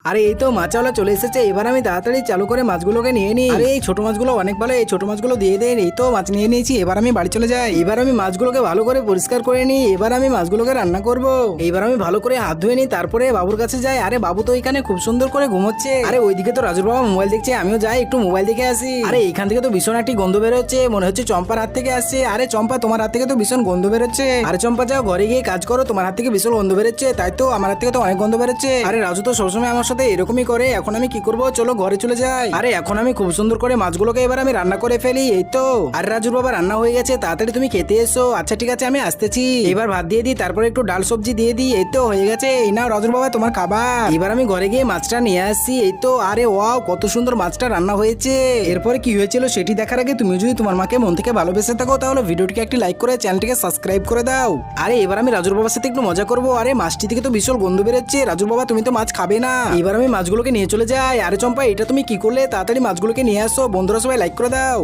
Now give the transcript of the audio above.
আরে এই তো মাছওয়ালা চলে এসেছে, এবার আমি তাড়াতাড়ি চালু করে মাছগুলোকে নিয়ে নিই। আরে এই ছোট মাছগুলো অনেক ভালো, এই ছোট মাছগুলো দিয়ে দেন। এই তো মাছ নিয়ে নিয়েছি, এবার আমি বাড়ি চলে যাই। এবার আমি মাছগুলোকে ভালো করে পরিষ্কার করে নিই, এবার আমি মাছগুলোকে রান্না করব। এবার আমি ভালো করে হাত ধুয়ে নিই, তারপরে বাবুর কাছে যাই। আরে বাবু তো এখানে খুব সুন্দর করে ঘুমোচ্ছে। আরে ওইদিকে তো রাজুর বাবা মোবাইল দেখছে, আমিও যাই একটু মোবাইল দেখে আসি। আরে এখান থেকে তো ভীষণ একটি গন্ধ বেরোচ্ছে, মনে হচ্ছে চম্পার হাত থেকে আসছে। আরে চম্পা, তোমার হাত থেকে তো ভীষণ গন্ধ বেরোচ্ছে। আরে চম্পা যাও ঘরে গিয়ে কাজ করো, তোমার হাত থেকে ভীষণ গন্ধ বেরোচ্ছে। তাই তো আমার হাত থেকে তো অনেক গন্ধ বেরোচ্ছে। আরে রাজু তো সবসময় আমার সাথে এরকমই করে, এখন আমি কি করবো, চলো ঘরে চলে যাই। আরে এখন আমি খুব সুন্দর করে মাছগুলোকে এবার আমি রান্না করে ফেলি। এই তো আরে রাজুর বাবা রান্না হয়ে গেছে, তাড়াতাড়ি তুমি খেতে এসো। আচ্ছা ঠিক আছে, আমি আসতেছি। এবার ভাত দিয়ে দিই, তারপরে একটু ডাল সবজি দিয়ে দিই। এই তো হয়ে গেছে, এই নাও রাজুর বাবা তোমার খাবার। এবার আমি ঘরে গিয়ে মাছটা নিয়ে আসছি। এই তো আরে ওয়াও, কত সুন্দর মাছটা রান্না হয়েছে। এরপরে কি হয়েছিল সেটি দেখার আগে তুমি যদি তোমার মাকে মন থেকে ভালোবেসে থাকো, তাহলে ভিডিওটিকে একটি লাইক করে চ্যানেলটিকে সাবস্ক্রাইব করে দাও। আরে এবার আমি রাজুর বাবার সাথে একটু মজা করবো। আরে মাছটি থেকে তো ভীষণ গন্ধ বেরোচ্ছে, রাজুর বাবা তুমি তো মাছ খাবে না। এবার আমি মাছগুলোকে নিয়ে চলে যাই। আরে চম্পা, এটা তুমি কি করলে? তাড়াতাড়ি মাছগুলোকে নিয়ে আসো, বন্ধুরা সবাই লাইক করে দাও।